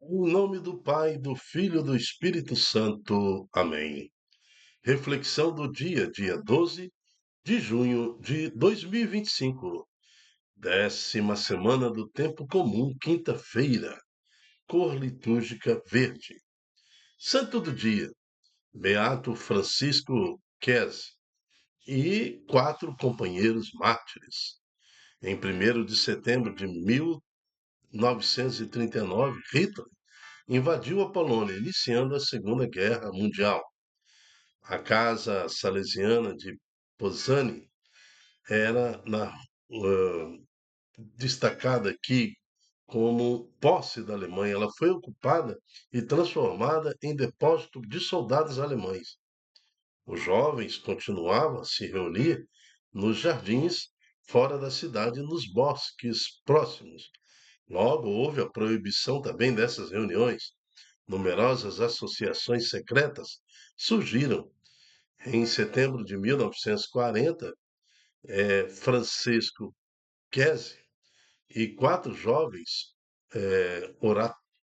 Em nome do Pai, do Filho e do Espírito Santo. Amém. Reflexão do dia 12 de junho de 2025. 10ª semana do Tempo Comum, quinta-feira. Cor litúrgica verde. Santo do dia, Beato Francisco Quez e 4 companheiros mártires. Em 1º de setembro de 1939, Hitler invadiu a Polônia, iniciando a Segunda Guerra Mundial. A casa salesiana de Poznani era destacada aqui como posse da Alemanha. Ela foi ocupada e transformada em depósito de soldados alemães. Os jovens continuavam a se reunir nos jardins fora da cidade e nos bosques próximos. Logo houve a proibição também dessas reuniões. Numerosas associações secretas surgiram. Em setembro de 1940, Francisco Kese e 4 jovens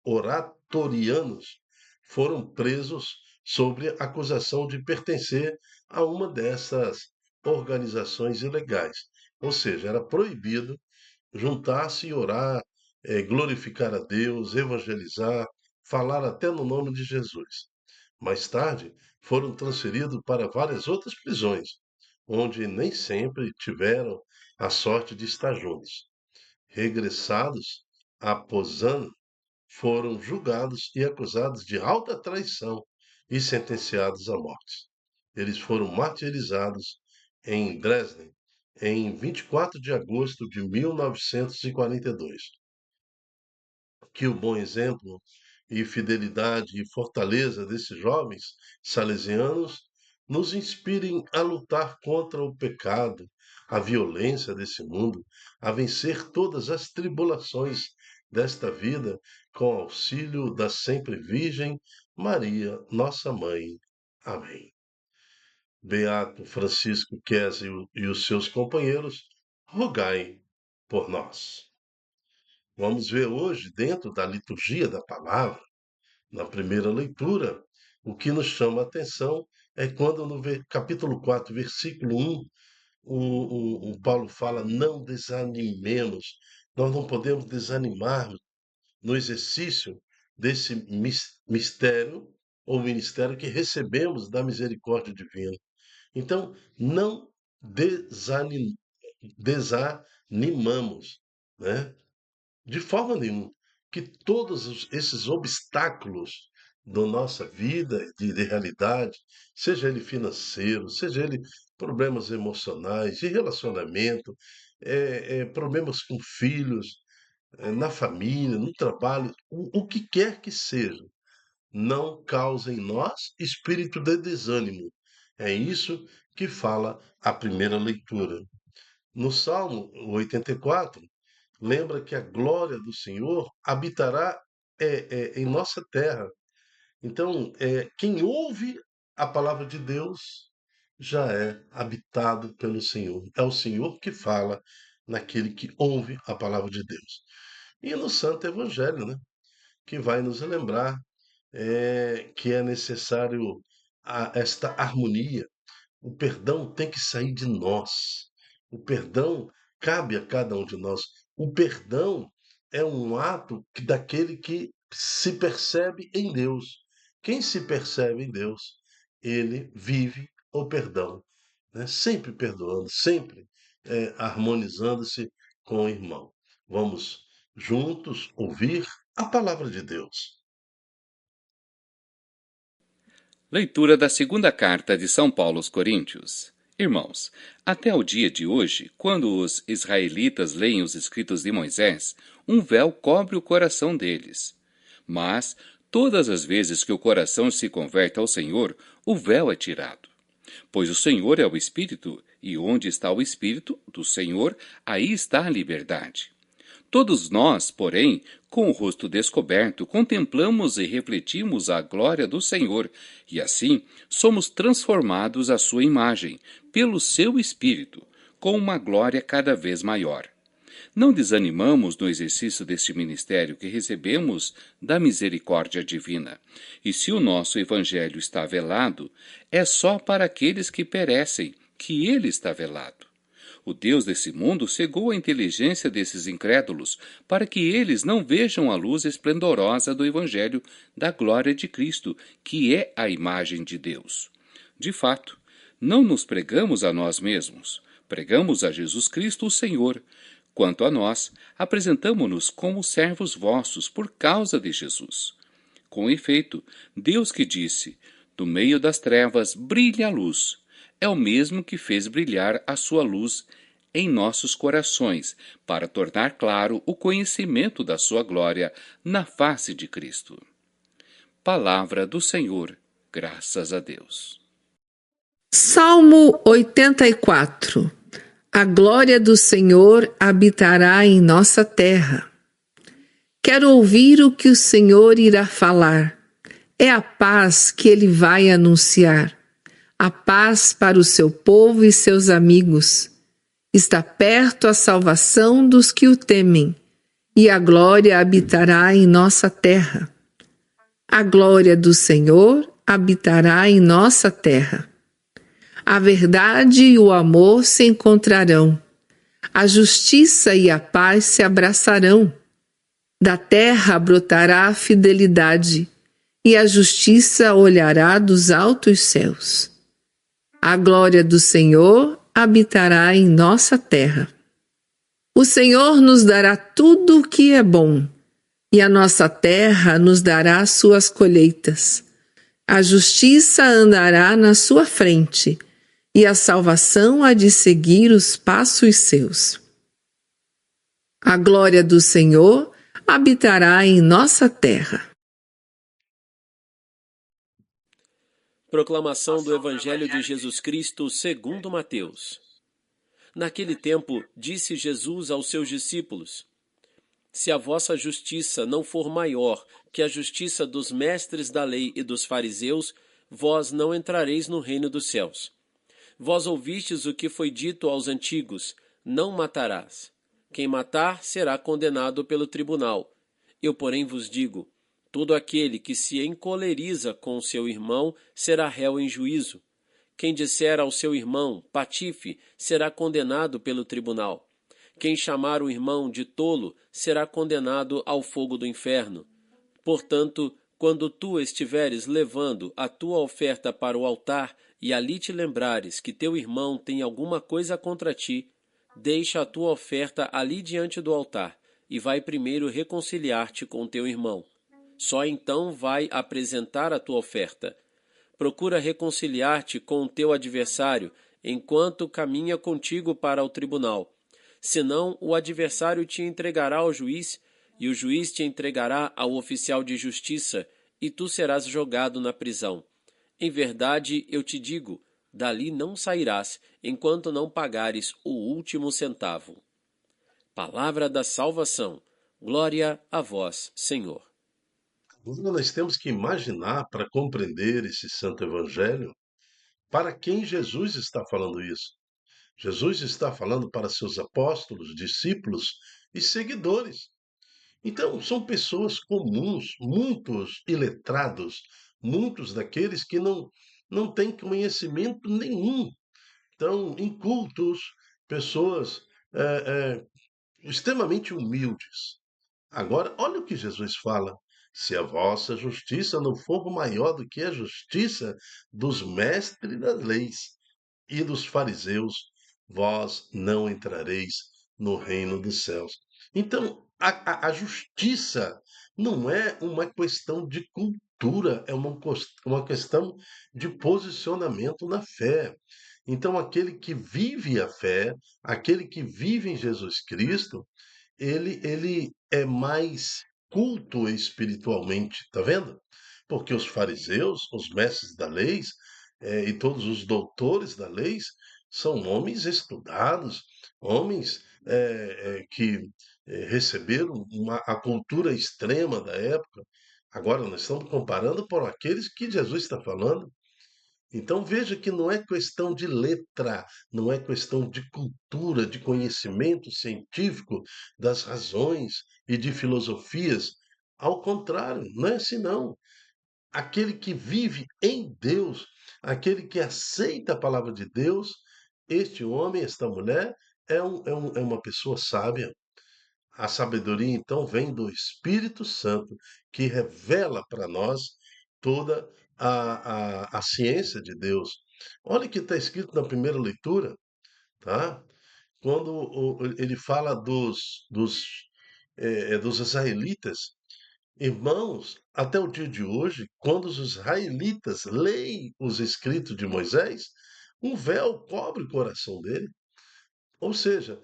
oratorianos foram presos sob acusação de pertencer a uma dessas organizações ilegais. Ou seja, era proibido juntar-se e orar, glorificar a Deus, evangelizar, falar até no nome de Jesus. Mais tarde, foram transferidos para várias outras prisões, onde nem sempre tiveram a sorte de estar juntos. Regressados a Poznan, foram julgados e acusados de alta traição e sentenciados à morte. Eles foram martirizados em Dresden em 24 de agosto de 1942. Que o bom exemplo e fidelidade e fortaleza desses jovens salesianos nos inspirem a lutar contra o pecado, a violência desse mundo, a vencer todas as tribulações desta vida com auxílio da sempre Virgem Maria, nossa mãe. Amém. Beato Francisco Quez e os seus companheiros, rogai por nós. Vamos ver hoje, dentro da liturgia da palavra, na primeira leitura, o que nos chama a atenção é quando no capítulo 4, versículo 1, o Paulo fala: não desanimemos. Nós não podemos desanimar no exercício desse mistério ou ministério que recebemos da misericórdia divina. Então, não desanimamos, né? De forma nenhuma. Que todos esses obstáculos da nossa vida de realidade, seja ele financeiro, seja ele problemas emocionais, de relacionamento, problemas com filhos, na família, no trabalho, o que quer que seja, não causa em nós espírito de desânimo. É isso que fala a primeira leitura. No Salmo 84, lembra que a glória do Senhor habitará em nossa terra. Então, quem ouve a palavra de Deus já é habitado pelo Senhor. É o Senhor que fala naquele que ouve a palavra de Deus. E no Santo Evangelho, né, que vai nos lembrar que é necessário esta harmonia. O perdão tem que sair de nós. O perdão cabe a cada um de nós. O perdão é um ato daquele que se percebe em Deus. Quem se percebe em Deus, ele vive o perdão, né? Sempre perdoando, sempre harmonizando-se com o irmão. Vamos juntos ouvir a palavra de Deus. Leitura da segunda carta de São Paulo aos Coríntios. Irmãos, até o dia de hoje, quando os israelitas leem os escritos de Moisés, um véu cobre o coração deles. Mas, todas as vezes que o coração se converte ao Senhor, o véu é tirado. Pois o Senhor é o Espírito, e onde está o Espírito do Senhor, aí está a liberdade. Todos nós, porém, com o rosto descoberto, contemplamos e refletimos a glória do Senhor, e assim somos transformados à sua imagem, pelo seu Espírito, com uma glória cada vez maior. Não desanimamos no exercício deste ministério que recebemos da misericórdia divina. E se o nosso evangelho está velado, é só para aqueles que perecem que ele está velado. O Deus desse mundo cegou a inteligência desses incrédulos para que eles não vejam a luz esplendorosa do Evangelho da glória de Cristo, que é a imagem de Deus. De fato, não nos pregamos a nós mesmos, pregamos a Jesus Cristo, o Senhor. Quanto a nós, apresentamo-nos como servos vossos por causa de Jesus. Com efeito, Deus que disse: do meio das trevas brilha a luz, é o mesmo que fez brilhar a sua luz em nossos corações, para tornar claro o conhecimento da sua glória na face de Cristo. Palavra do Senhor, graças a Deus. Salmo 84. A glória do Senhor habitará em nossa terra. Quero ouvir o que o Senhor irá falar. É a paz que ele vai anunciar. A paz para o seu povo e seus amigos. Está perto a salvação dos que o temem, e a glória habitará em nossa terra. A glória do Senhor habitará em nossa terra. A verdade e o amor se encontrarão. A justiça e a paz se abraçarão. Da terra brotará a fidelidade, e a justiça olhará dos altos céus. A glória do Senhor habitará em nossa terra. O Senhor nos dará tudo o que é bom, e a nossa terra nos dará suas colheitas. A justiça andará na sua frente, e a salvação há de seguir os passos seus. A glória do Senhor habitará em nossa terra. Proclamação do Evangelho de Jesus Cristo segundo Mateus. Naquele tempo, disse Jesus aos seus discípulos: se a vossa justiça não for maior que a justiça dos mestres da lei e dos fariseus, vós não entrareis no reino dos céus. Vós ouvistes o que foi dito aos antigos: não matarás. Quem matar será condenado pelo tribunal. Eu, porém, vos digo: todo aquele que se encoleriza com seu irmão será réu em juízo. Quem disser ao seu irmão, patife, será condenado pelo tribunal. Quem chamar o irmão de tolo será condenado ao fogo do inferno. Portanto, quando tu estiveres levando a tua oferta para o altar e ali te lembrares que teu irmão tem alguma coisa contra ti, deixa a tua oferta ali diante do altar e vai primeiro reconciliar-te com teu irmão. Só então vai apresentar a tua oferta. Procura reconciliar-te com o teu adversário enquanto caminha contigo para o tribunal. Senão, o adversário te entregará ao juiz, e o juiz te entregará ao oficial de justiça, e tu serás jogado na prisão. Em verdade, eu te digo, dali não sairás, enquanto não pagares o último centavo. Palavra da salvação. Glória a vós, Senhor. Agora nós temos que imaginar, para compreender esse Santo Evangelho, para quem Jesus está falando isso. Jesus está falando para seus apóstolos, discípulos e seguidores. Então, são pessoas comuns, muitos iletrados, muitos daqueles que não têm conhecimento nenhum. Então, incultos, pessoas extremamente humildes. Agora, olha o que Jesus fala. Se a vossa justiça não for maior do que a justiça dos mestres das leis e dos fariseus, vós não entrareis no reino dos céus. Então, a justiça não é uma questão de cultura, é uma questão de posicionamento na fé. Então, aquele que vive a fé, aquele que vive em Jesus Cristo, ele é mais culto espiritualmente, tá vendo? Porque os fariseus, os mestres da lei, e todos os doutores da lei são homens estudados, homens que receberam a cultura extrema da época. Agora, nós estamos comparando por aqueles que Jesus está falando. Então veja que não é questão de letra, não é questão de cultura, de conhecimento científico das razões e de filosofias. Ao contrário, não é assim não. Aquele que vive em Deus, aquele que aceita a palavra de Deus, este homem, esta mulher, é uma pessoa sábia. A sabedoria, então, vem do Espírito Santo, que revela para nós toda a ciência de Deus. Olha o que está escrito na primeira leitura, tá? Quando ele fala dos israelitas, irmãos, até o dia de hoje, quando os israelitas leem os escritos de Moisés, um véu cobre o coração dele. Ou seja,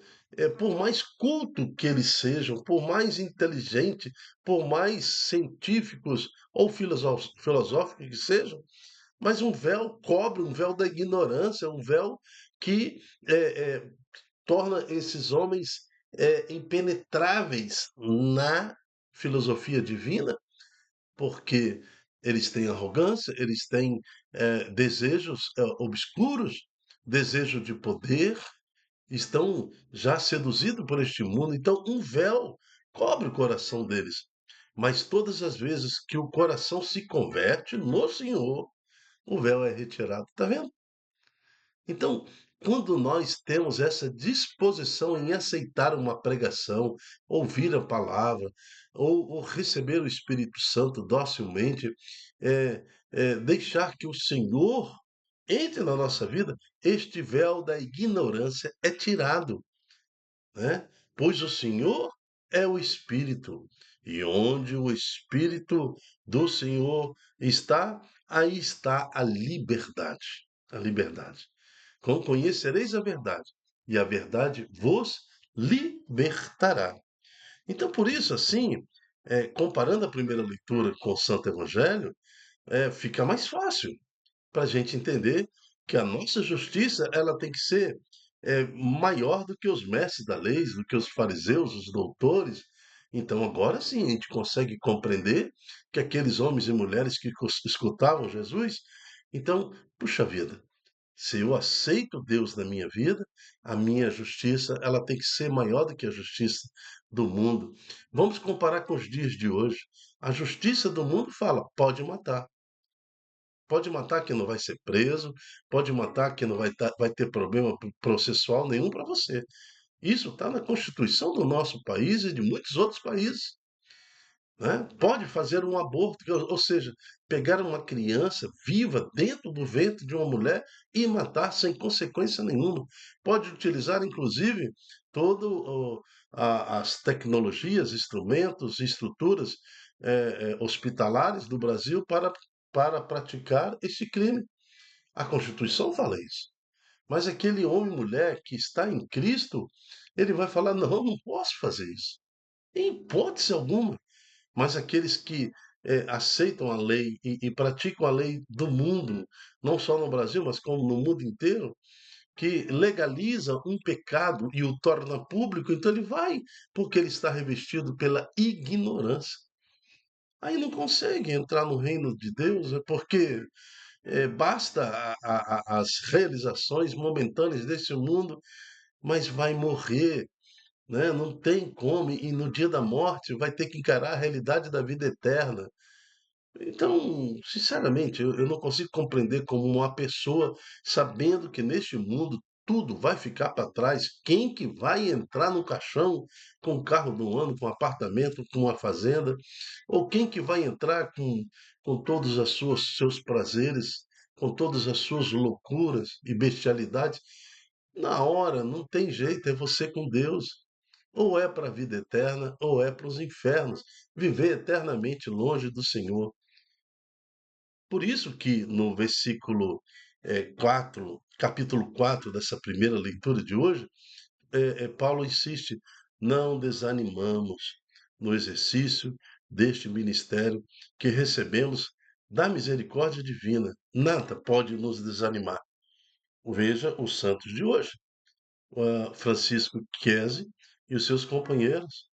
por mais culto que eles sejam, por mais inteligente, por mais científicos ou filosóficos que sejam, mas um véu cobre, um véu da ignorância, um véu que torna esses homens impenetráveis na filosofia divina, porque eles têm arrogância, eles têm desejos obscuros, desejo de poder, estão já seduzidos por este mundo, então um véu cobre o coração deles. Mas todas as vezes que o coração se converte no Senhor, o véu é retirado. Está vendo? Então, quando nós temos essa disposição em aceitar uma pregação, ouvir a palavra, ou receber o Espírito Santo docilmente, deixar que o Senhor entre na nossa vida, este véu da ignorância é tirado, né? Pois o Senhor é o Espírito, e onde o Espírito do Senhor está, aí está a liberdade. A liberdade. Conhecereis a verdade, e a verdade vos libertará. Então, por isso, assim, comparando a primeira leitura com o Santo Evangelho, fica mais fácil para a gente entender que a nossa justiça ela tem que ser maior do que os mestres da lei, do que os fariseus, os doutores. Então, agora sim, a gente consegue compreender que aqueles homens e mulheres que escutavam Jesus, então, puxa vida, se eu aceito Deus na minha vida, a minha justiça ela tem que ser maior do que a justiça do mundo. Vamos comparar com os dias de hoje. A justiça do mundo fala, pode matar. Pode matar que não vai ser preso, pode matar que não vai ter problema processual nenhum para você. Isso está na Constituição do nosso país e de muitos outros países. Né? Pode fazer um aborto, ou seja, pegar uma criança viva dentro do ventre de uma mulher e matar sem consequência nenhuma. Pode utilizar, inclusive, todo as tecnologias, instrumentos, estruturas hospitalares do Brasil para praticar esse crime. A Constituição fala isso. Mas aquele homem e mulher que está em Cristo, ele vai falar: não, não posso fazer isso. Em hipótese alguma. Mas aqueles que aceitam a lei e praticam a lei do mundo, não só no Brasil, mas como no mundo inteiro, que legaliza um pecado e o torna público, então ele vai, porque ele está revestido pela ignorância. Aí não consegue entrar no reino de Deus, é porque basta as realizações momentâneas desse mundo, mas vai morrer, né? Não tem como, e no dia da morte vai ter que encarar a realidade da vida eterna. Então, sinceramente, eu não consigo compreender como uma pessoa, sabendo que neste mundo tudo vai ficar para trás, quem que vai entrar no caixão com o carro do ano, com um apartamento, com uma fazenda, ou quem que vai entrar com todos os seus prazeres, com todas as suas loucuras e bestialidades? Na hora, não tem jeito, é você com Deus. Ou é para a vida eterna, ou é para os infernos, viver eternamente longe do Senhor. Por isso que no versículo 4, capítulo 4 dessa primeira leitura de hoje, Paulo insiste: não desanimamos no exercício deste ministério que recebemos da misericórdia divina. Nada pode nos desanimar. Veja os santos de hoje, Francisco Chiesi e os seus companheiros,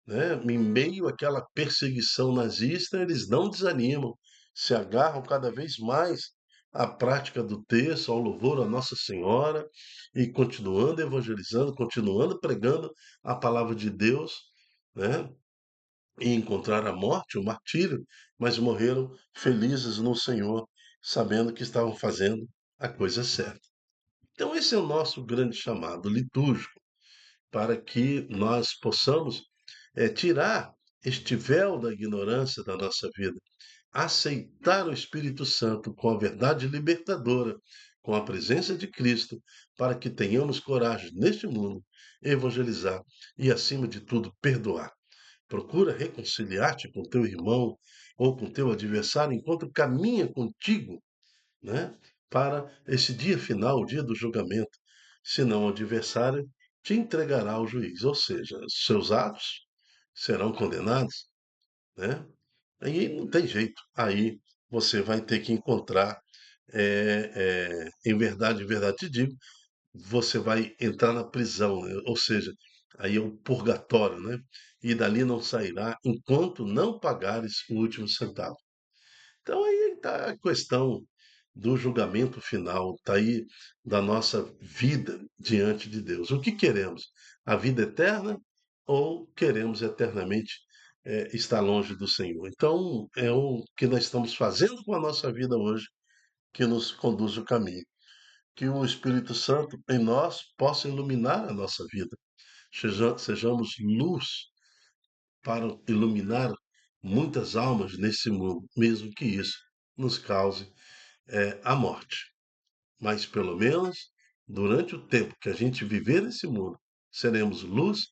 né? Em meio àquela perseguição nazista, eles não desanimam, se agarram cada vez mais à prática do texto, ao louvor a Nossa Senhora e continuando evangelizando, continuando pregando a palavra de Deus, né? E encontrar a morte, o martírio, mas morreram felizes no Senhor, sabendo que estavam fazendo a coisa certa. Então, esse é o nosso grande chamado litúrgico, para que nós possamos tirar este véu da ignorância da nossa vida, aceitar o Espírito Santo com a verdade libertadora, com a presença de Cristo, para que tenhamos coragem neste mundo, evangelizar e, acima de tudo, perdoar. Procura reconciliar-te com teu irmão ou com teu adversário enquanto caminha contigo, né, para esse dia final, o dia do julgamento. Senão o adversário te entregará ao juiz, ou seja, seus atos serão condenados, né? Aí não tem jeito. Aí você vai ter que encontrar, em verdade te digo, você vai entrar na prisão, né? Ou seja, aí é o purgatório, né? E dali não sairá enquanto não pagares o último centavo. Então aí está a questão do julgamento final, está aí da nossa vida diante de Deus. O que queremos? A vida eterna ou queremos eternamente estar longe do Senhor? Então é o que nós estamos fazendo com a nossa vida hoje que nos conduz o caminho. Que o Espírito Santo em nós possa iluminar a nossa vida. Sejamos luz para iluminar muitas almas nesse mundo, mesmo que isso nos cause a morte. Mas pelo menos durante o tempo que a gente viver nesse mundo, seremos luz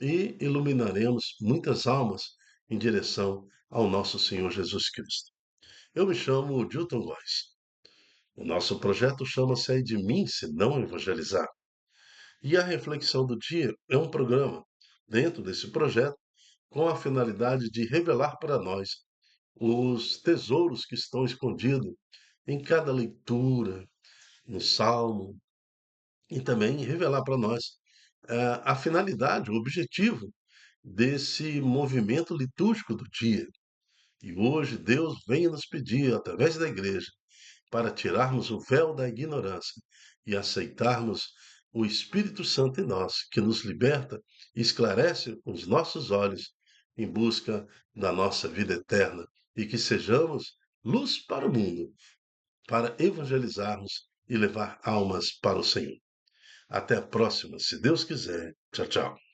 e iluminaremos muitas almas em direção ao nosso Senhor Jesus Cristo. Eu me chamo Dilton Góes. O nosso projeto chama-se Ai de Mim Se Não Evangelizar. E a reflexão do dia é um programa dentro desse projeto com a finalidade de revelar para nós os tesouros que estão escondidos em cada leitura, no Salmo, e também revelar para nós a finalidade, o objetivo desse movimento litúrgico do dia. E hoje Deus vem nos pedir, através da igreja, para tirarmos o véu da ignorância e aceitarmos o Espírito Santo em nós, que nos liberta e esclarece os nossos olhos em busca da nossa vida eterna e que sejamos luz para o mundo, para evangelizarmos e levar almas para o Senhor. Até a próxima, se Deus quiser. Tchau, tchau.